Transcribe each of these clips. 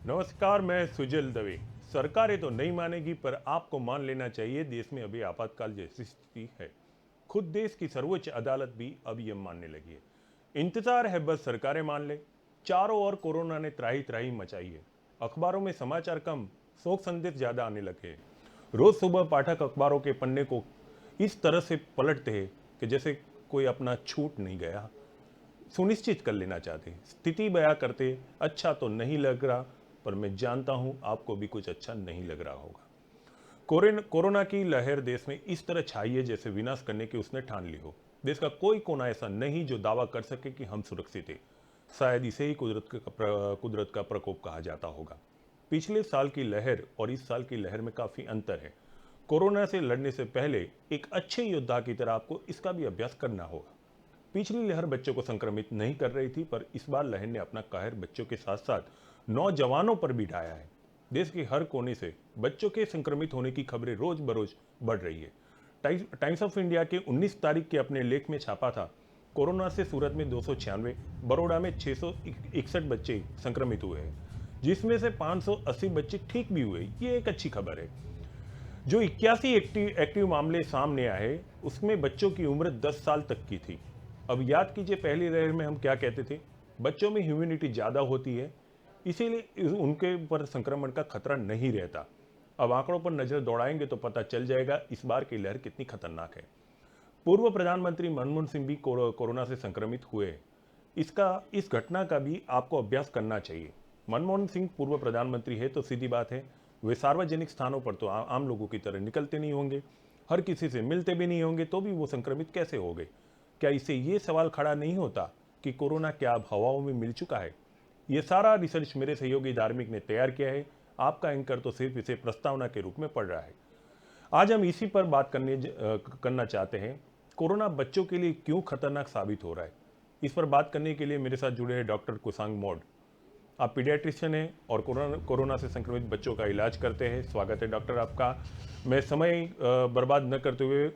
नमस्कार, मैं सुजल दवे। सरकारें तो नहीं मानेगी, पर आपको मान लेना चाहिए, देश में अभी आपातकाल जैसी स्थिति है। खुद देश की सर्वोच्च अदालत भी अब ये मानने लगी है। इंतजार है बस सरकारें मान ले। चारों ओर कोरोना ने त्राही त्राही मचाई है। अखबारों में समाचार कम, शोक संदेश ज्यादा आने लगे हैं। रोज सुबह पाठक अखबारों के पन्ने को इस तरह से पलटते हैं कि जैसे कोई अपना छूट नहीं गया सुनिश्चित कर लेना चाहते हैं। स्थिति बयां करते, अच्छा तो नहीं लग रहा, पर मैं जानता हूं आपको भी कुछ अच्छा नहीं लग रहा होगा। कोरोना की लहर देश में इस तरह छाई है जैसे विनाश करने की उसने ठान ली हो। देश का कोई कोना ऐसा नहीं जो दावा कर सके कि हम सुरक्षित हैं। शायद इसे ही कुदरत का प्रकोप कहा जाता होगा। पिछले साल की लहर और इस साल की लहर में काफी अंतर है। कोरोना से लड़ने से पहले एक अच्छे योद्धा की तरह आपको इसका भी अभ्यास करना होगा। पिछली लहर बच्चों को संक्रमित नहीं कर रही थी, पर इस बार लहर ने अपना कहर बच्चों के साथ साथ नौजवानों पर भी ढाया है। देश के हर कोने से बच्चों के संक्रमित होने की खबरें रोज बरोज बढ़ रही है। टाइम्स ऑफ इंडिया के 19 तारीख के अपने लेख में छापा था, कोरोना से सूरत में 296, बड़ौदा में 661 बच्चे संक्रमित हुए हैं, जिसमें से 580 बच्चे ठीक भी हुए। ये एक अच्छी खबर है। जो 81 एक्टिव मामले सामने आए, उसमें बच्चों की उम्र 10 साल तक की थी। अब याद कीजिए, पहली लहर में हम क्या कहते थे, बच्चों में ह्यूमिनिटी ज़्यादा होती है, इसीलिए उनके ऊपर संक्रमण का खतरा नहीं रहता। अब आंकड़ों पर नजर दौड़ाएंगे तो पता चल जाएगा इस बार की लहर कितनी खतरनाक है। पूर्व प्रधानमंत्री मनमोहन सिंह भी कोरोना से संक्रमित हुए। इस घटना का भी आपको अभ्यास करना चाहिए। मनमोहन सिंह पूर्व प्रधानमंत्री है तो सीधी बात है, वे सार्वजनिक स्थानों पर तो आम लोगों की तरह निकलते नहीं होंगे, हर किसी से मिलते भी नहीं होंगे, तो भी वो संक्रमित कैसे हो गए? क्या इससे ये सवाल खड़ा नहीं होता कि कोरोना क्या अब हवाओं में मिल चुका है? ये सारा रिसर्च मेरे सहयोगी धार्मिक ने तैयार किया है। आपका एंकर तो सिर्फ इसे प्रस्तावना के रूप में पढ़ रहा है। आज हम इसी पर बात करना चाहते हैं। कोरोना बच्चों के लिए क्यों खतरनाक साबित हो रहा है? इस पर बात करने के लिए मेरे साथ जुड़े हैं डॉक्टर कुसांग मोड। आप पीडियाट्रिशियन हैं और कोरोना से संक्रमित बच्चों का इलाज करते हैं। स्वागत है डॉक्टर आपका। मैं समय बर्बाद न करते हुए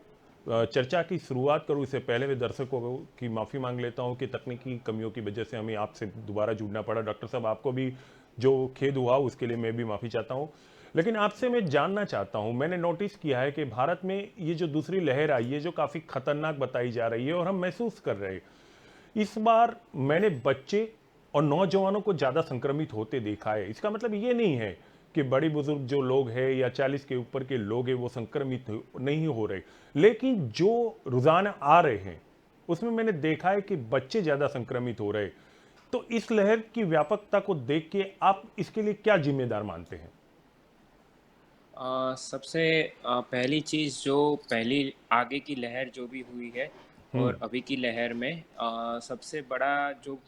चर्चा की शुरुआत करूं, इससे पहले मैं दर्शकों की माफ़ी मांग लेता हूं कि तकनीकी कमियों की वजह से हमें आपसे दोबारा जुड़ना पड़ा। डॉक्टर साहब, आपको भी जो खेद हुआ उसके लिए मैं भी माफ़ी चाहता हूं। लेकिन आपसे मैं जानना चाहता हूं, मैंने नोटिस किया है कि भारत में ये जो दूसरी लहर आई है, जो काफ़ी खतरनाक बताई जा रही है और हम महसूस कर रहे हैं, इस बार मैंने बच्चे और नौजवानों को ज़्यादा संक्रमित होते देखा है। इसका मतलब ये नहीं है कि बड़े बुजुर्ग जो लोग हैं या 40 के ऊपर के लोग हैं वो संक्रमित नहीं हो रहे, लेकिन जो रुझान आ रहे हैं उसमें मैंने देखा है कि बच्चे ज़्यादा संक्रमित हो रहे। तो इस लहर की व्यापकता को देख के आप इसके लिए क्या जिम्मेदार मानते हैं? सबसे पहली चीज़ जो पहली आगे की लहर जो भी हुई है हम्म। और अभी की लहर में सबसे बड़ा जो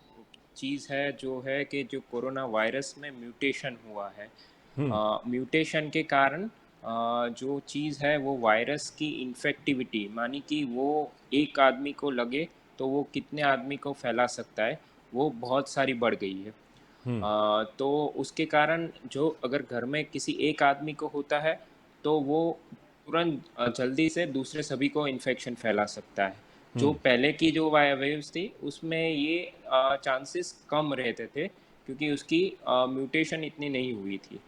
चीज़ है जो है कि जो कोरोना वायरस में म्यूटेशन हुआ है। हम्म। म्यूटेशन के कारण जो चीज़ है वो वायरस की इन्फेक्टिविटी मानी कि वो एक आदमी को लगे तो वो कितने आदमी को फैला सकता है, वो बहुत सारी बढ़ गई है। हम्म। तो उसके कारण जो अगर घर में किसी एक आदमी को होता है तो वो तुरंत जल्दी से दूसरे सभी को इन्फेक्शन फैला सकता है। जो हम्म। पहले की जो वेव्स थी उसमें ये चांसेस कम रहते थे क्योंकि उसकी म्यूटेशन इतनी नहीं हुई थी।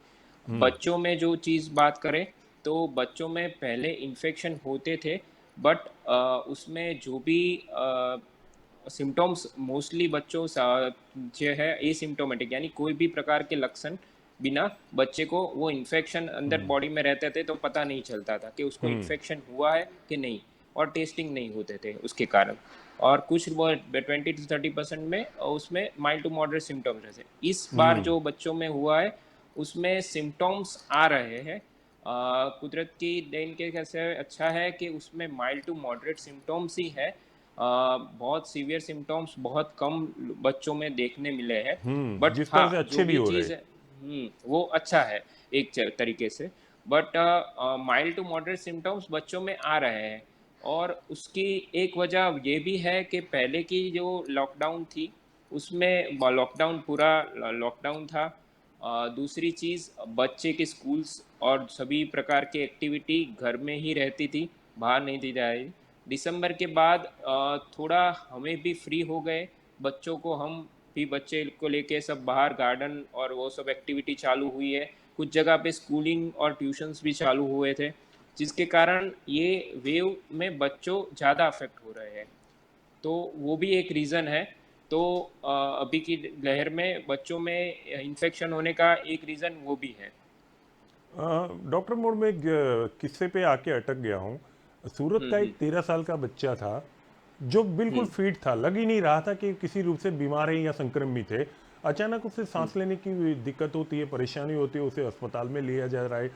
हम्म। बच्चों में जो चीज़ बात करें तो बच्चों में पहले इन्फेक्शन होते थे, बट उसमें जो भी सिम्टम्स मोस्टली बच्चों जो है एसिम्टोमेटिक यानी कोई भी प्रकार के लक्षण बिना बच्चे को वो इन्फेक्शन अंदर हम्म। बॉडी में रहते थे तो पता नहीं चलता था कि उसको हम्म। इन्फेक्शन हुआ है कि नहीं, और टेस्टिंग नहीं होते थे उसके कारण। और कुछ वो 20 to 30% में उसमें माइल्ड टू मॉडरेट सिम्टम्स रहते। इस बार हम्म। जो बच्चों में हुआ है उसमें सिम्टम्स आ रहे हैं। कुदरत की देन के कैसे अच्छा है कि उसमें माइल्ड टू मॉडरेट सिम्टम्स ही है। बहुत सीवियर सिम्टम्स बहुत कम बच्चों में देखने मिले हैं। बट जिस हाँ, तरह से जो अच्छे भी भी हो रहे। चीज़ है वो अच्छा है एक तरीके से। But mild to moderate symptoms बच्चों में आ रहे हैं, और उसकी एक वजह ये भी है कि पहले की जो लॉकडाउन थी उसमें लॉकडाउन पूरा लॉकडाउन था। दूसरी चीज़, बच्चे के स्कूल्स और सभी प्रकार की एक्टिविटी घर में ही रहती थी, बाहर नहीं दी जा रही। दिसंबर के बाद थोड़ा हमें भी फ्री हो गए, बच्चों को हम भी बच्चे को लेके सब बाहर गार्डन और वो सब एक्टिविटी चालू हुई है। कुछ जगह पे स्कूलिंग और ट्यूशन्स भी चालू हुए थे, जिसके कारण ये वेव में बच्चों ज़्यादा अफेक्ट हो रहे हैं। तो वो भी एक रीज़न है। तो अभी की लहर में बच्चों में इन्फेक्शन होने का एक रीज़न वो भी है। डॉक्टर मोड़ में एक किस्से पे आके अटक गया हूँ। सूरत का हम्म। एक 13 साल का बच्चा था जो बिल्कुल हम्म। फिट था, लग ही नहीं रहा था कि किसी रूप से बीमार है या संक्रमित है। अचानक उसे हम्म। सांस लेने की दिक्कत होती है, परेशानी होती है, उसे अस्पताल में लिया जा रहा है।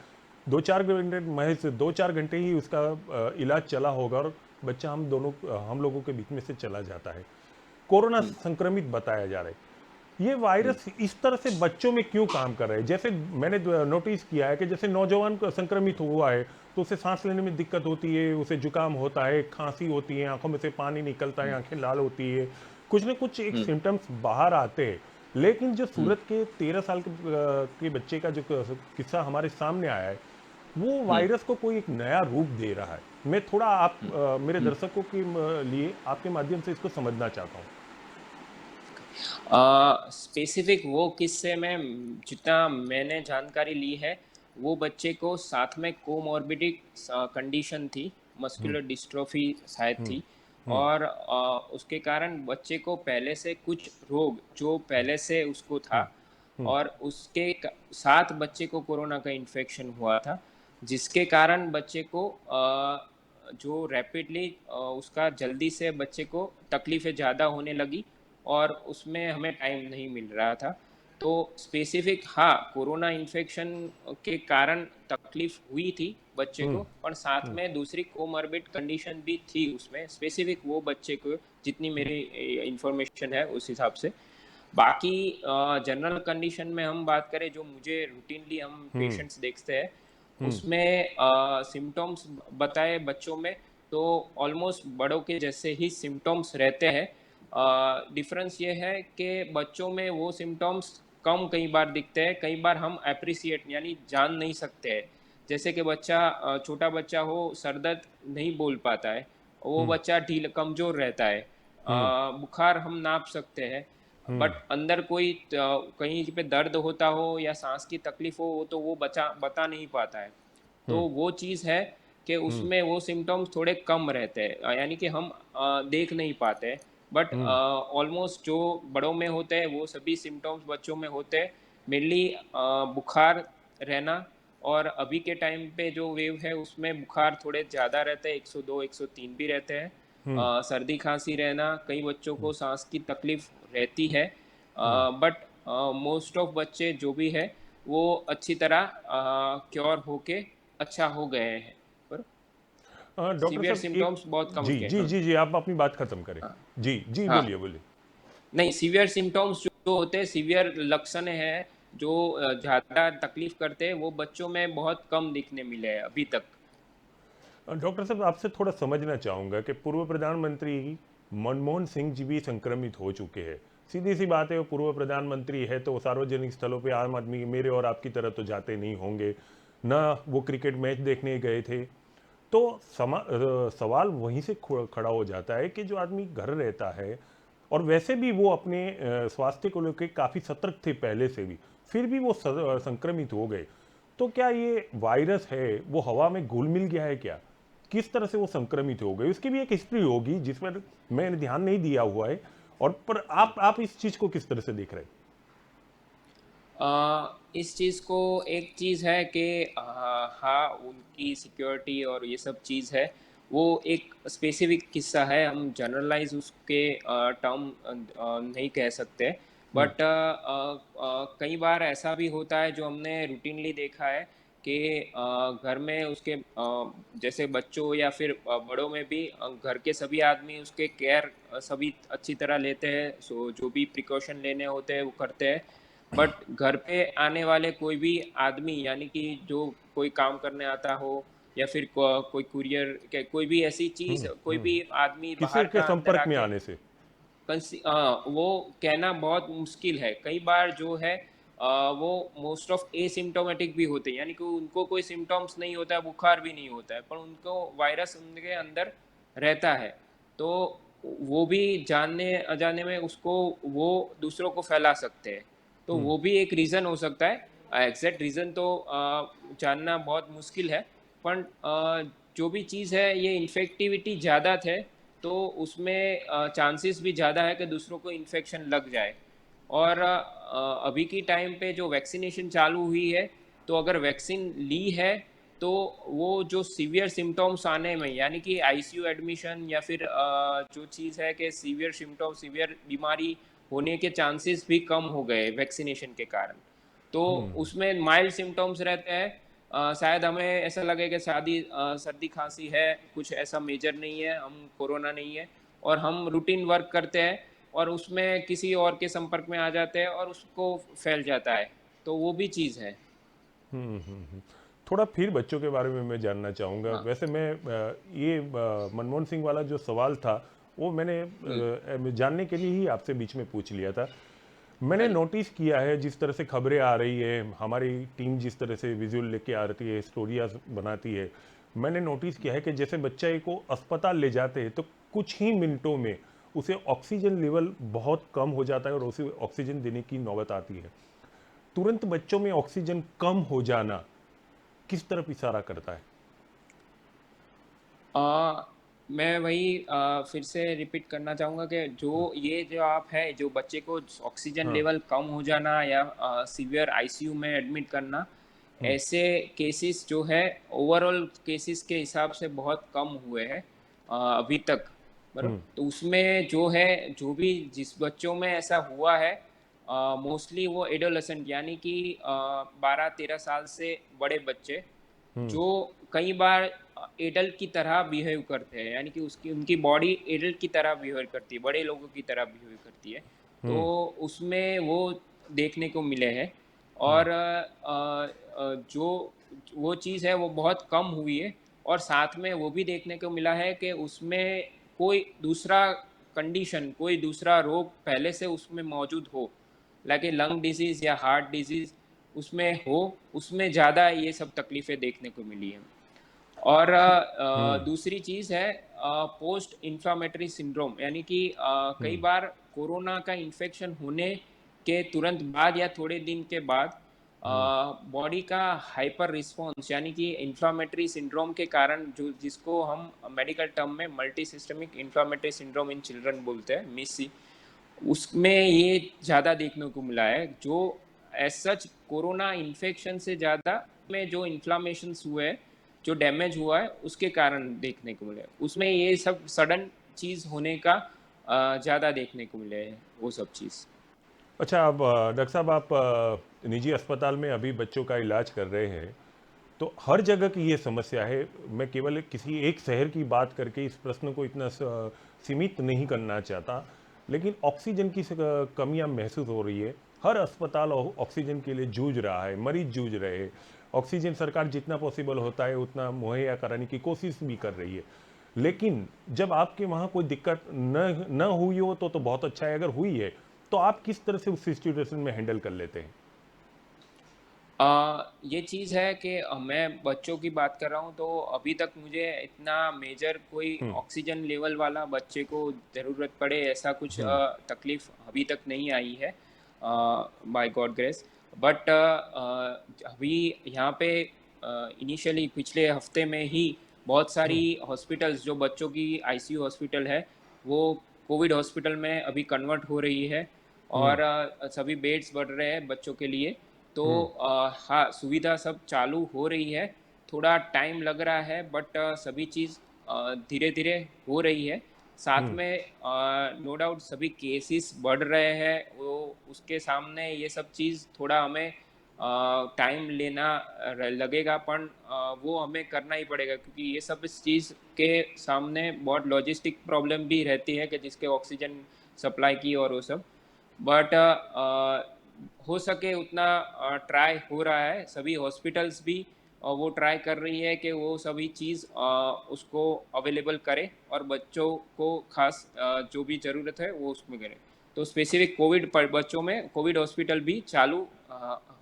2-4 घंटे, महज 2-4 घंटे ही उसका इलाज चला होगा और बच्चा हम लोगों के बीच में से चला जाता है। कोरोना हम्म। संक्रमित बताया जा रहा है। ये हम्म। वायरस इस तरह से बच्चों में क्यों काम कर रहा है? जैसे मैंने नोटिस किया है कि जैसे नौजवान को संक्रमित हुआ है तो उसे सांस लेने में दिक्कत होती है, उसे जुकाम होता है, खांसी होती है, आंखों में से पानी निकलता है, हम्म। आंखें लाल होती है, कुछ ना कुछ एक हम्म। सिम्टम्स बाहर आते हैं। लेकिन जो हम्म। सूरत के 13 साल के बच्चे का जो किस्सा हमारे सामने आया है, वो हम्म। वायरस को कोई एक नया रूप दे रहा है। मैं थोड़ा आप हम्म। मेरे हम्म। दर्शकों के लिए आपके माध्यम से इसको समझना चाहता हूँ। स्पेसिफिक वो किस्से में जितना मैंने जानकारी ली है, वो बच्चे को साथ में कोमॉर्बिडिक कंडीशन थी, मस्कुलर डिस्ट्रोफी शायद थी। हम्म। और उसके कारण बच्चे को पहले से कुछ रोग जो पहले से उसको था, हम्म। और उसके साथ बच्चे को कोरोना का इन्फेक्शन हुआ था, जिसके कारण बच्चे को जो रैपिडली उसका जल्दी से बच्चे को तकलीफ़ें ज़्यादा होने लगी, और उसमें हमें टाइम नहीं मिल रहा था। तो स्पेसिफिक हाँ, कोरोना इन्फेक्शन के कारण तकलीफ हुई थी बच्चे हम्म। को, पर साथ में दूसरी कोमॉर्बिड कंडीशन भी थी उसमें, स्पेसिफिक वो बच्चे को, जितनी मेरी इंफॉर्मेशन है उस हिसाब से। बाकी जनरल कंडीशन में हम बात करें, जो मुझे रूटीनली हम हम्म। पेशेंट्स देखते हैं, हम्म। उसमें सिम्टम्स बताए बच्चों में तो ऑलमोस्ट बड़ों के जैसे ही सिम्टम्स रहते हैं। डिफरेंस ये है कि बच्चों में वो सिम्टम्स कम कई बार दिखते हैं, कई बार हम अप्रिसिएट यानी जान नहीं सकते हैं। जैसे कि बच्चा छोटा बच्चा हो, सर दर्द नहीं बोल पाता है, वो हम्म। बच्चा ढील कमज़ोर रहता है। हम्म। बुखार हम नाप सकते हैं, हम्म। बट अंदर कोई कहीं पे दर्द होता हो या सांस की तकलीफ हो, तो वो बच्चा बता नहीं पाता है। तो हम्म। वो चीज़ है कि हम्म। उसमें वो सिम्टम्स थोड़े कम रहते हैं, यानी कि हम देख नहीं पाते। But hmm. ऑलमोस्ट जो बड़ों में होते हैं वो सभी सिम्टम्स बच्चों में होते हैं। मेनली बुखार रहना, और अभी के टाइम पे जो वेव है उसमें बुखार थोड़े ज़्यादा रहते हैं, 102 103 भी रहते हैं। हम्म। सर्दी खांसी रहना, कई बच्चों को सांस की तकलीफ रहती है, हम्म। बट मोस्ट ऑफ बच्चे जो भी है वो अच्छी तरह क्योर होके अच्छा हो गए हैं, पर डॉक्टर सीवियर साहब एक, सिम्टम्स बहुत कम जी के। जी हाँ। जी जी, आप अपनी बात खत्म करें। हाँ। जी जी, हाँ। बोलिए बोलिए। नहीं, सीवियर सिम्टम्स जो होते हैं, सीवियर लक्षण हैं जो ज़्यादा तकलीफ करते हैं, वो बच्चों में बहुत कम दिखने मिले हैं अभी तक। डॉक्टर साहब आपसे थोड़ा समझना चाहूँगा कि पूर्व प्रधानमंत्री मनमोहन सिंह जी भी संक्रमित हो चुके हैं। सीधी सी बात है, वो पूर्व प्रधानमंत्री है तो सार्वजनिक स्थलों पे आम आदमी मेरे और आपकी तरह तो जाते नहीं होंगे, ना वो क्रिकेट मैच देखने गए थे। तो सवाल वहीं से खड़ा हो जाता है कि जो आदमी घर रहता है और वैसे भी वो अपने स्वास्थ्य को लेकर काफ़ी सतर्क थे पहले से भी, फिर भी वो संक्रमित हो गए। तो क्या ये वायरस है वो हवा में घुल मिल गया है क्या? किस तरह से वो संक्रमित हो गए, उसकी भी एक हिस्ट्री होगी जिस पर मैंने ध्यान नहीं दिया हुआ है। और पर आप इस चीज़ को किस तरह से देख रहे हैं? इस चीज़ को एक चीज़ है कि हाँ, उनकी सिक्योरिटी और ये सब चीज़ है, वो एक स्पेसिफिक किस्सा है, हम जनरलाइज उसके टर्म नहीं कह सकते। हम्म। बट कई बार ऐसा भी होता है जो हमने रूटीनली देखा है कि घर में उसके जैसे बच्चों या फिर बड़ों में भी घर के सभी आदमी उसके केयर सभी अच्छी तरह लेते हैं, सो जो भी प्रिकॉशन लेने होते हैं वो करते हैं। बट घर पे आने वाले कोई भी आदमी, यानी कि जो कोई काम करने आता हो, या फिर कोई कुरियर के कोई भी ऐसी चीज, कोई हम्म। भी आदमी किसी बाहर के का अंदर संपर्क में आके आने से। वो कहना बहुत मुश्किल है। कई बार जो है वो मोस्ट ऑफ एसिम्टोमेटिक भी होते हैं, यानी कि उनको कोई सिम्टम्स नहीं होता है, बुखार भी नहीं होता है, पर उनको वायरस उनके अंदर रहता है। तो वो भी जानने अजाने में उसको वो दूसरों को फैला सकते हैं। तो वो भी एक रीज़न हो सकता है। एग्ज़ैक्ट रीज़न तो जानना बहुत मुश्किल है, पर जो भी चीज़ है ये इन्फेक्टिविटी ज़्यादा थे, तो उसमें चांसेस भी ज़्यादा है कि दूसरों को इन्फेक्शन लग जाए। और अभी की टाइम पे जो वैक्सीनेशन चालू हुई है, तो अगर वैक्सीन ली है तो वो जो सीवियर सिम्टम्स आने में, यानी कि आईसीयू एडमिशन या फिर जो चीज़ है कि सीवियर सिम्टम, सीवियर बीमारी होने के चांसेस भी कम हो गए वैक्सीनेशन के कारण। तो उसमें माइल्ड सिम्टम्स रहते हैं। शायद हमें ऐसा लगे कि सर्दी खांसी है, कुछ ऐसा मेजर नहीं है, हम कोरोना नहीं है, और हम रूटीन वर्क करते हैं और उसमें किसी और के संपर्क में आ जाते हैं और उसको फैल जाता है। तो वो भी चीज़ है। थोड़ा फिर बच्चों के बारे में मैं जानना चाहूँगा। हाँ। वैसे मैं मनमोहन सिंह वाला जो सवाल था वो मैंने हम्म। जानने के लिए ही आपसे बीच में पूछ लिया था। मैंने राइट। नोटिस किया है जिस तरह से खबरें आ रही है, हमारी टीम जिस तरह से विजुअल लेके आती है, स्टोरियाज बनाती है, मैंने नोटिस किया है कि जैसे बच्चे को अस्पताल ले जाते हैं तो कुछ ही मिनटों में उसे ऑक्सीजन लेवल बहुत कम हो जाता है और उसे ऑक्सीजन देने की नौबत आती है। तुरंत बच्चों में ऑक्सीजन कम हो जाना किस तरफ इशारा करता है? आ, मैं वही फिर से रिपीट करना चाहूँगा कि जो आप है, जो बच्चे को ऑक्सीजन हाँ। लेवल कम हो जाना या सीवियर आईसीयू में एडमिट करना, ऐसे केसेस जो है ओवरऑल केसेस के हिसाब से बहुत कम हुए हैं अभी तक। बराबर, तो उसमें जो है, जो भी जिस बच्चों में ऐसा हुआ है, मोस्टली वो एडोलेसेंट, यानी कि 12-13 साल से बड़े बच्चे, जो कई बार एडल्ट की तरह बिहेव करते हैं, यानी कि उसकी उनकी बॉडी एडल्ट की तरह बिहेव करती है, बड़े लोगों की तरह बिहेव करती है। तो उसमें वो देखने को मिले हैं। और जो वो चीज़ है वो बहुत कम हुई है। और साथ में वो भी देखने को मिला है कि उसमें कोई दूसरा कंडीशन, कोई दूसरा रोग पहले से उसमें मौजूद हो, लाइक लंग डिजीज़ या हार्ट डिजीज़ उसमें हो, उसमें ज़्यादा ये सब तकलीफ़ें देखने को मिली हैं। और दूसरी चीज़ है पोस्ट इन्फ्लामेटरी सिंड्रोम, यानी कि कई बार कोरोना का इन्फेक्शन होने के तुरंत बाद या थोड़े दिन के बाद बॉडी का हाइपर रिस्पॉन्स, यानी कि इन्फ्लामेटरी सिंड्रोम के कारण, जो जिसको हम मेडिकल टर्म में multi systemic inflammatory syndrome in children बोलते हैं, मिसी, उसमें ये ज़्यादा देखने को मिला है। जो एज सच कोरोना इन्फेक्शन से ज़्यादा में जो इन्फ्लामेशंस हुए हैं, जो डैमेज हुआ है, उसके कारण देखने को मिले। उसमें ये सब सडन चीज़ होने का ज़्यादा देखने को मिले हैं, वो सब चीज़। अच्छा, अब डॉक्टर साहब, आप निजी अस्पताल में अभी बच्चों का इलाज कर रहे हैं, तो हर जगह की ये समस्या है। मैं केवल किसी एक शहर की बात करके इस प्रश्न को इतना सीमित नहीं करना चाहता, लेकिन ऑक्सीजन की कमियां महसूस हो रही है। हर अस्पताल ऑक्सीजन के लिए जूझ रहा है, मरीज जूझ रहे हैं। ऑक्सीजन सरकार जितना पॉसिबल होता है उतना मुहैया कराने की कोशिश भी कर रही है। लेकिन जब आपके वहाँ कोई दिक्कत न न हुई हो तो बहुत अच्छा है। अगर हुई है तो आप किस तरह से उस सिचुएशन में हैंडल कर लेते हैं? ये चीज़ है कि मैं बच्चों की बात कर रहा हूँ, तो अभी तक मुझे इतना मेजर कोई ऑक्सीजन लेवल वाला बच्चे को ज़रूरत पड़े ऐसा कुछ तकलीफ़ अभी तक नहीं आई है, बाय गॉड ग्रेस। बट अभी यहाँ पे इनिशियली पिछले हफ्ते में ही बहुत सारी हॉस्पिटल्स, जो बच्चों की आईसीयू हॉस्पिटल है, वो कोविड हॉस्पिटल में अभी कन्वर्ट हो रही है। और सभी बेड्स बढ़ रहे हैं बच्चों के लिए। तो हाँ, सुविधा सब चालू हो रही है। थोड़ा टाइम लग रहा है, बट सभी चीज़ धीरे धीरे हो रही है। साथ में नो डाउट सभी केसेस बढ़ रहे हैं, वो उसके सामने ये सब चीज़ थोड़ा हमें टाइम लेना लगेगा, पर वो हमें करना ही पड़ेगा, क्योंकि ये सब इस चीज़ के सामने बहुत लॉजिस्टिक प्रॉब्लम भी रहती है कि जिसके ऑक्सीजन सप्लाई की और वो सब। बट हो सके उतना ट्राई हो रहा है, सभी हॉस्पिटल्स भी वो ट्राई कर रही है कि वो सभी चीज़ उसको अवेलेबल करे और बच्चों को खास जो भी ज़रूरत है वो उसमें करें। तो स्पेसिफिक कोविड पर बच्चों में कोविड हॉस्पिटल भी चालू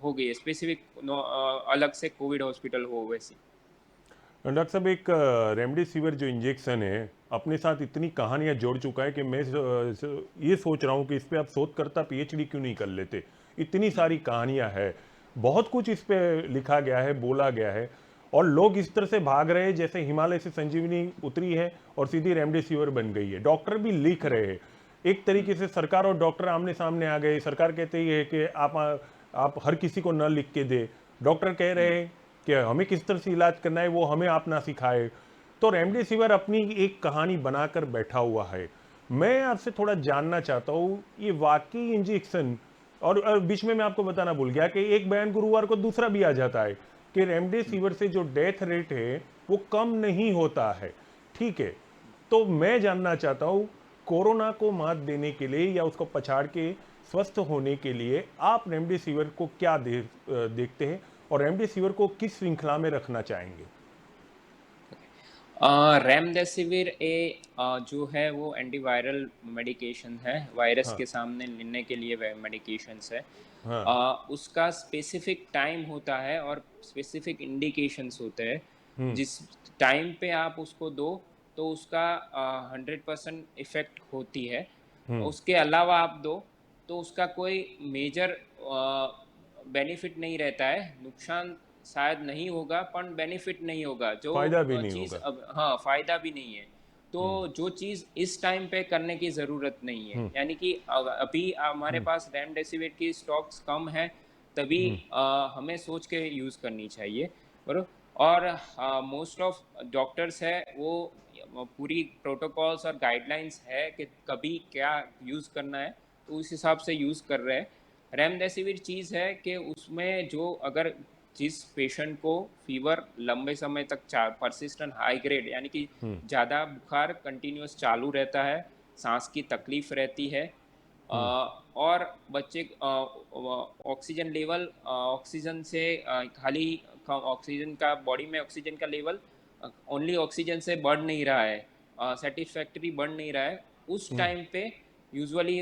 हो गई है, स्पेसिफिक अलग से कोविड हॉस्पिटल हो वैसी। डॉक्टर साहब, एक रेमडेसिविर जो इंजेक्शन है अपने साथ इतनी कहानियां जोड़ चुका है कि मैं ये सोच रहा हूँ कि इस पे आप शोधकर्ता पीएचडी क्यों नहीं कर लेते। इतनी सारी कहानियां है, बहुत कुछ इस पे लिखा गया है, बोला गया है, और लोग इस तरह से भाग रहे हैं जैसे हिमालय से संजीवनी उतरी है और सीधी रेमडेसिविर बन गई है। डॉक्टर भी लिख रहे हैं, एक तरीके से सरकार और डॉक्टर आमने सामने आ गए। सरकार कहते ही है कि आप हर किसी को न लिख के दे, डॉक्टर कह रहे हैं कि हमें किस तरह से इलाज करना है वो हमें आप ना सिखाए। तो रेमडेसिविर अपनी एक कहानी बनाकर बैठा हुआ है। मैं आपसे थोड़ा जानना चाहता हूँ, ये वाकई इंजेक्शन, और बीच में मैं आपको बताना भूल गया कि एक बयान गुरुवार को दूसरा भी आ जाता है कि रेमडेसिविर से जो डेथ रेट है वो कम नहीं होता है। ठीक है, तो मैं जानना चाहता हूँ, कोरोना को मात देने के लिए या उसको पछाड़ के स्वस्थ होने के लिए आप रेमडेसिविर को क्या देखते हैं, और रेमडेसिविर को किस श्रृंखला में रखना चाहेंगे? रेमडेसिविर जो है वो एंटीवायरल मेडिकेशन है, वायरस हाँ। के सामने लड़ने के लिए मेडिकेशंस है। हाँ। उसका स्पेसिफिक टाइम होता है और स्पेसिफिक इंडिकेशंस होते हैं। हम्म। जिस टाइम पे आप उसको दो तो उसका 100% इफेक्ट होती है। हम्म। उसके अलावा आप दो तो उसका कोई मेजर बेनिफिट नहीं रहता है। नुकसान शायद नहीं होगा पर बेनिफिट नहीं होगा जो फायदा भी नहीं चीज़। होगा। अब हाँ, फ़ायदा भी नहीं है। तो हम्म। जो चीज़ इस टाइम पे करने की ज़रूरत नहीं है, हम्म। यानी कि अभी हमारे हम्म। पास रेमडेसिविर की स्टॉक्स कम है, तभी हम्म। हमें सोच के यूज़ करनी चाहिए। बराबर। और मोस्ट ऑफ डॉक्टर्स है वो पूरी प्रोटोकॉल्स और गाइडलाइंस है कि कभी क्या यूज़ करना है, तो उस हिसाब से यूज़ कर रहे हैं। रेमडेसिविर चीज़ है कि उसमें जो अगर जिस पेशेंट को फीवर लंबे समय तक परसिस्टेंट हाई ग्रेड, यानी कि हम्म। ज़्यादा बुखार कंटिन्यूस चालू रहता है, सांस की तकलीफ रहती है, हम्म। और बच्चे ऑक्सीजन लेवल ऑक्सीजन से खाली ऑक्सीजन का बॉडी में ऑक्सीजन का लेवल ओनली ऑक्सीजन से बढ़ नहीं रहा है, सेटिस्फैक्ट्री बढ़ नहीं रहा है, उस हम्म। टाइम पे यूजुअली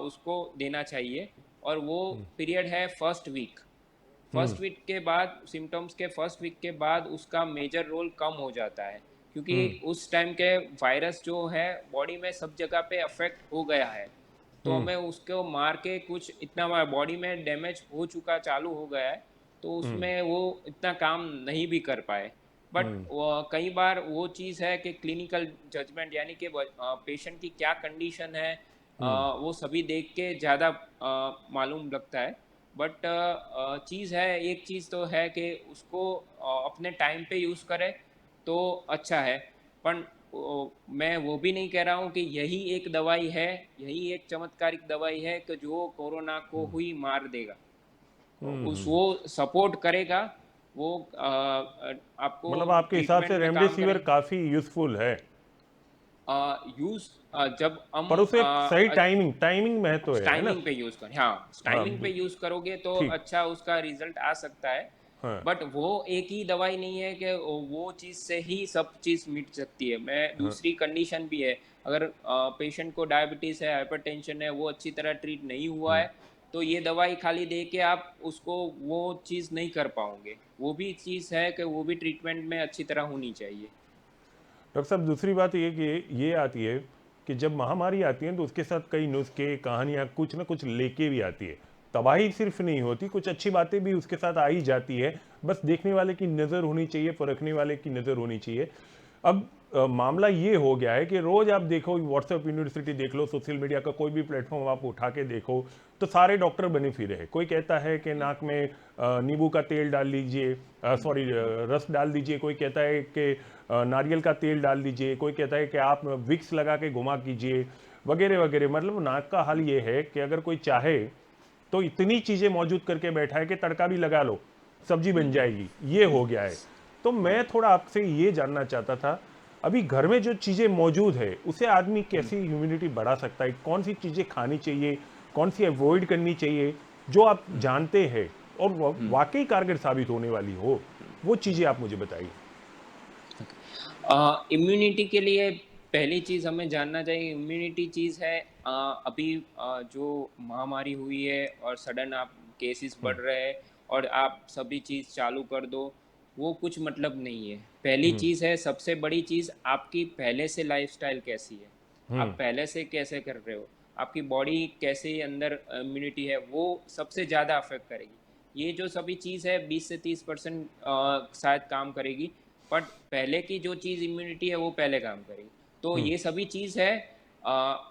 उसको देना चाहिए। और वो पीरियड है फर्स्ट वीक। हम्म। फर्स्ट वीक के बाद सिम्टम्स के फर्स्ट वीक के बाद उसका मेजर रोल कम हो जाता है, क्योंकि हम्म। उस टाइम के वायरस जो है बॉडी में सब जगह पे अफेक्ट हो गया है। तो हम्म। हमें उसको मार के कुछ इतना बॉडी में डैमेज हो चुका चालू हो गया है, तो हम्म। उसमें वो इतना काम नहीं भी कर पाए। बट हम्म। कई बार वो चीज़ है कि क्लिनिकल जजमेंट, यानी कि पेशेंट की क्या कंडीशन है, हम्म। वो सभी देख के ज़्यादा मालूम लगता है। बट चीज़ है, एक चीज़ तो है कि उसको अपने टाइम पे यूज़ करें तो अच्छा है। पर मैं वो भी नहीं कह रहा हूँ कि यही एक दवाई है, यही एक चमत्कारिक दवाई है कि जो कोरोना को हुई मार देगा। उस हम्म। वो सपोर्ट करेगा, वो आपको मतलब आपके हिसाब से ट्रीटमेंट में काम रेमडेसिविर करें। काफी यूजफुल है, यूज़ जब हम पर उसे एक सही टाइमिंग टाइमिंग महत्व है ना? टाइमिंग पे यूज़ करें, हाँ, हाँ, टाइमिंग पे यूज़ करोगे तो ठीक। अच्छा उसका रिजल्ट आ सकता है। हाँ। बट वो एक ही दवाई नहीं है कि वो चीज़ से ही सब चीज़ मिट सकती है। मैं हाँ। दूसरी कंडीशन भी है, अगर पेशेंट को डायबिटीज़ है, हाइपरटेंशन है, वो अच्छी तरह ट्रीट नहीं हुआ हम्म। है, तो ये दवाई खाली दे के आप उसको वो चीज़ नहीं कर पाओगे। वो भी चीज़ है कि वो भी ट्रीटमेंट में अच्छी तरह होनी चाहिए। डॉक्टर साहब, दूसरी बात ये आती है कि जब महामारी आती है तो उसके साथ कई नुस्खे, कहानियाँ, कुछ ना कुछ लेके भी आती है। तबाही सिर्फ नहीं होती, कुछ अच्छी बातें भी उसके साथ आ ही जाती है। बस देखने वाले की नज़र होनी चाहिए, परखने वाले की नज़र होनी चाहिए। अब मामला ये हो गया है कि रोज आप देखो, व्हाट्सएप यूनिवर्सिटी देख लो, सोशल मीडिया का कोई भी प्लेटफॉर्म आप उठा के देखो, तो सारे डॉक्टर बने फिरे हैं। कोई कहता है कि नाक में नींबू का तेल डाल लीजिए, सॉरी रस डाल दीजिए, कोई कहता है कि नारियल का तेल डाल दीजिए, कोई कहता है कि आप विक्स लगा के घुमा कीजिए, वगैरह वगैरह। मतलब नाक का हाल ये है कि अगर कोई चाहे तो इतनी चीजें मौजूद करके बैठा है कि तड़का भी लगा लो, सब्जी बन जाएगी, ये हो गया है। तो मैं थोड़ा आपसे ये जानना चाहता था, अभी घर में जो चीजें मौजूद है उसे आदमी कैसी इम्यूनिटी बढ़ा सकता है? कौन सी चीजें खानी चाहिए, कौन सी अवॉइड करनी चाहिए, जो आप जानते हैं और वाकई कारगर साबित होने वाली हो, वो चीजें आप मुझे बताइए। इम्यूनिटी के लिए पहली चीज़ हमें जानना चाहिए, इम्यूनिटी चीज़ है। अभी जो महामारी हुई है और सडन आप केसेस बढ़ रहे हैं और आप सभी चीज़ चालू कर दो, वो कुछ मतलब नहीं है। पहली हम्म। चीज़ है, सबसे बड़ी चीज़, आपकी पहले से लाइफस्टाइल कैसी है, आप हम्म। पहले से कैसे कर रहे हो, आपकी बॉडी कैसे अंदर इम्यूनिटी है, वो सबसे ज़्यादा अफेक्ट करेगी। ये जो सभी चीज़ है 20 से 30% शायद काम करेगी, बट पहले की जो चीज़ इम्यूनिटी है वो पहले काम करेगी। तो हम्म। ये सभी चीज़ है।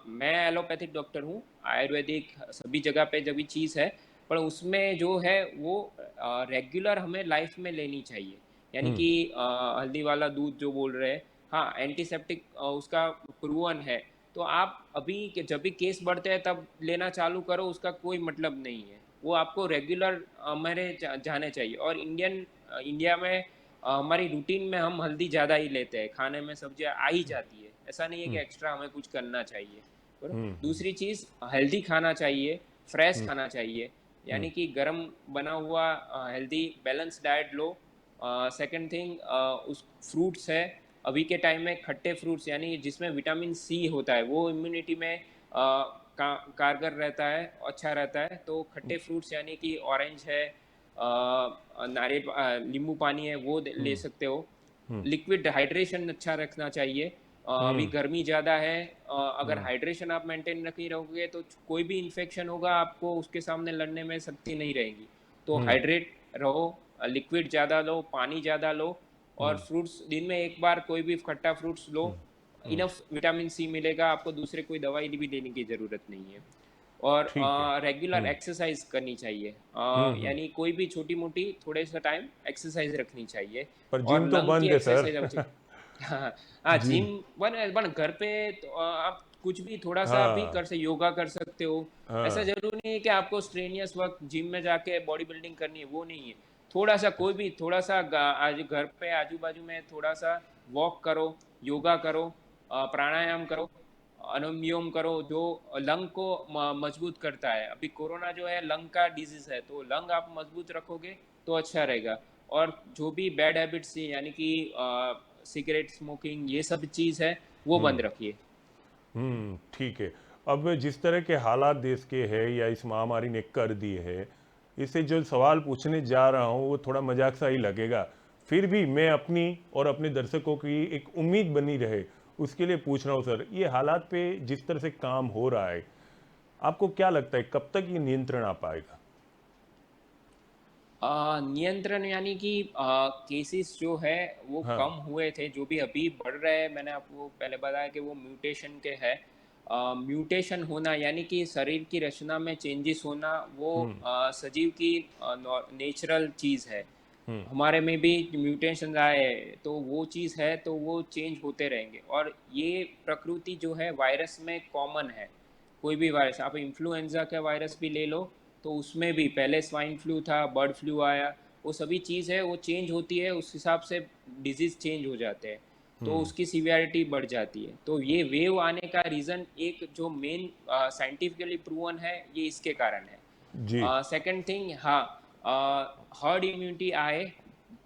मैं एलोपैथिक डॉक्टर हूँ, आयुर्वेदिक सभी जगह पे जो भी चीज़ है, पर उसमें जो है वो रेगुलर हमें लाइफ में लेनी चाहिए। यानी हम्म। कि हल्दी वाला दूध जो बोल रहे हैं, हाँ एंटीसेप्टिक उसका प्रूवन है। तो आप अभी जब भी केस बढ़ते हैं तब लेना चालू करो, उसका कोई मतलब नहीं है। वो आपको रेगुलर हमारे जाने चाहिए। और इंडिया में हमारी रूटीन में हम हल्दी ज़्यादा ही लेते हैं, खाने में सब्जियाँ आ ही जाती है, ऐसा नहीं है कि हम्म। एक्स्ट्रा हमें कुछ करना चाहिए। पर हम्म। दूसरी चीज़, हेल्दी खाना चाहिए, फ्रेश हम्म। खाना चाहिए, हम्म। यानी कि गर्म बना हुआ हेल्दी बैलेंस डाइट लो। सेकंड थिंग, उस फ्रूट्स है, अभी के टाइम में खट्टे फ्रूट्स यानी जिसमें विटामिन सी होता है, वो इम्यूनिटी में कारगर रहता है, अच्छा रहता है। तो खट्टे फ्रूट्स यानी कि ऑरेंज है, नारियल नींबू पानी है, वो ले हम्म। सकते हो। हम्म। लिक्विड हाइड्रेशन अच्छा रखना चाहिए। अभी हम्म। गर्मी ज़्यादा है, अगर हम्म। हाइड्रेशन आप मेंटेन नहीं रखोगे तो कोई भी इन्फेक्शन होगा, आपको उसके सामने लड़ने में शक्ति नहीं रहेगी। तो हम्म। हाइड्रेट रहो, लिक्विड ज़्यादा लो, पानी ज़्यादा लो, और हम्म। फ्रूट्स दिन में एक बार कोई भी खट्टा फ्रूट्स लो। हम्म। हम्म। इनफ विटामिन सी मिलेगा आपको, दूसरे कोई दवाई भी लेने की ज़रूरत नहीं है। और ठीक है। रेगुलर हम्म। एक्सरसाइज करनी चाहिए, हम्म। यानी कोई भी छोटी मोटी थोड़े सा टाइम एक्सरसाइज रखनी चाहिए। पर और जिम तो लंग की बंद है सर। एक्सरसाइज अब हाँ हाँ, जी। जिम बन बन घर पे तो, आप कुछ भी थोड़ा सा भी हाँ। कर से योगा कर सकते हो। ऐसा हाँ। जरूरी नहीं है कि आपको स्ट्रेनियस वर्क जिम में जाके बॉडी बिल्डिंग करनी है, वो नहीं है। थोड़ा सा कोई भी थोड़ा सा आज घर पे आजू बाजू में थोड़ा सा वॉक करो, योगा करो, प्राणायाम करो, अनुलोम करो, जो लंग को मजबूत करता है। अभी कोरोना जो है लंग का डिजीज है, तो लंग आप मजबूत रखोगे तो अच्छा रहेगा। और जो भी बैड हैबिट्स है, यानी कि सिगरेट स्मोकिंग, ये सब चीज़ है, वो बंद हम्म। रखिए। ठीक है। अब जिस तरह के हालात देश के हैं या इस महामारी ने कर दिए है, इससे जो सवाल पूछने जा रहा हूँ वो थोड़ा मजाक सा ही लगेगा, फिर भी मैं अपनी और अपने दर्शकों की एक उम्मीद बनी रहे उसके लिए पूछ रहा हूँ सर, ये हालात पे जिस तरह से काम हो रहा है, आपको क्या लगता है कब तक ये नियंत्रण आ पाएगा? नियंत्रण यानी कि केसेस जो है वो हाँ। कम हुए थे, जो भी अभी बढ़ रहे हैं, मैंने आपको पहले बताया कि वो म्यूटेशन के है। म्यूटेशन होना यानी कि शरीर की रचना में चेंजेस होना, वो हम्म। सजीव की नेचुरल चीज़ है। हम्म। हमारे में भी म्यूटेशन आए हैं, तो वो चीज़ है, तो वो चेंज होते रहेंगे। और ये प्रकृति जो है वायरस में कॉमन है। कोई भी वायरस, आप इन्फ्लुएंजा का वायरस भी ले लो, तो उसमें भी पहले स्वाइन फ्लू था, बर्ड फ्लू आया, वो सभी चीज़ है, वो चेंज होती है, उस हिसाब से डिजीज़ चेंज हो जाते हैं, तो हम्म। उसकी सीवियरिटी बढ़ जाती है। तो ये वेव आने का रीज़न एक जो मेन साइंटिफिकली प्रूवन है, ये इसके कारण है। जी। सेकंड थिंग, हाँ, हर्ड इम्यूनिटी आए,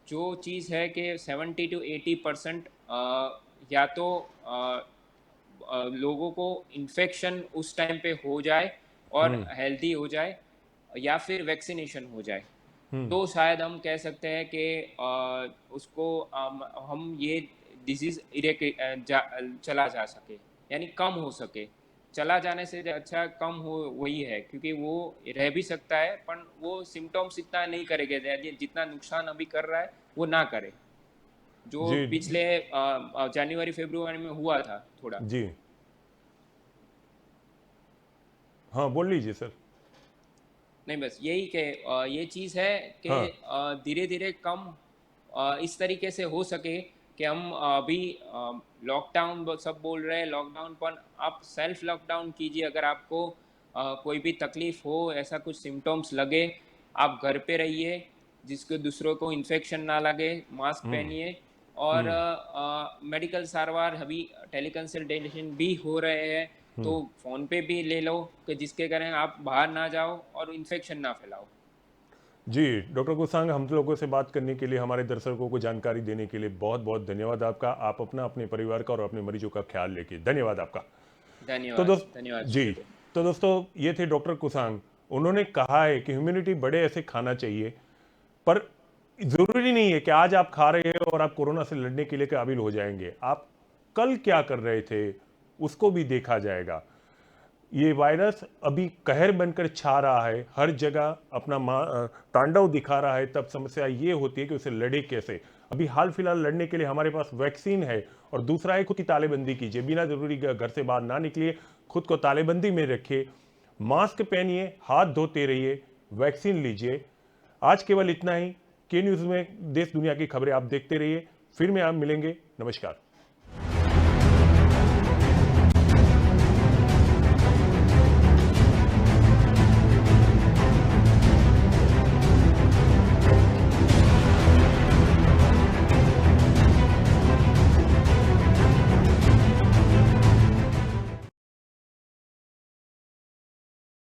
जो चीज़ है कि 70 to 80% या तो लोगों को इन्फेक्शन उस टाइम पे हो जाए और हम्म। हेल्दी हो जाए, या फिर वैक्सीनेशन हो जाए, हम्म। तो शायद हम कह सकते हैं कि उसको हम ये डिजीज़ चला जा सके, यानी कम हो सके। चला जाने से अच्छा कम हो, वही है, क्योंकि वो रह भी सकता है, पर वो सिम्टम्स इतना नहीं करेगा, जितना नुकसान अभी कर रहा है वो ना करे, जो जी। पिछले जनवरी फरवरी में हुआ था थोड़ा। जी। हाँ, बोल लीजिए सर। नहीं, बस यही कि ये चीज़ है कि हाँ। धीरे धीरे कम इस तरीके से हो सके कि हम अभी लॉकडाउन सब बोल रहे हैं, लॉकडाउन, पर आप सेल्फ लॉकडाउन कीजिए। अगर आपको कोई भी तकलीफ हो, ऐसा कुछ सिम्टम्स लगे, आप घर पे रहिए, जिसको दूसरों को इन्फेक्शन ना लगे, मास्क हम्म। पहनिए। और हम्म। मेडिकल सारवार अभी टेलीकंसल्टेशन भी हो रहे हैं, तो फ़ोन पे भी ले लो, कि जिसके कारण आप बाहर ना जाओ और इन्फेक्शन ना फैलाओ। जी। डॉक्टर कुसांग, हम लोगों से बात करने के लिए, हमारे दर्शकों को जानकारी देने के लिए बहुत बहुत धन्यवाद आपका। आप अपना, अपने परिवार का और अपने मरीजों का ख्याल लेके, धन्यवाद आपका। तो धन्यवाद, दोस्त धन्यवाद जी, शुक्रिया। तो दोस्तों, ये थे डॉक्टर कुसांग। उन्होंने कहा है कि ह्यूमिनिटी बढ़े ऐसे खाना चाहिए, पर जरूरी नहीं है कि आज आप खा रहे हो और आप कोरोना से लड़ने के लिए काबिल हो जाएंगे। आप कल क्या कर रहे थे उसको भी देखा जाएगा। ये वायरस अभी कहर बनकर छा रहा है, हर जगह अपना तांडव दिखा रहा है। तब समस्या ये होती है कि उसे लड़े कैसे। अभी हाल फिलहाल लड़ने के लिए हमारे पास वैक्सीन है, और दूसरा है खुद की तालेबंदी कीजिए, बिना जरूरी घर से बाहर ना निकलिए, खुद को तालेबंदी में रखिए, मास्क पहनिए, हाथ धोते रहिए, वैक्सीन लीजिए। आज केवल इतना ही। के न्यूज़ में देश दुनिया की खबरें आप देखते रहिए। फिर में आप मिलेंगे। नमस्कार।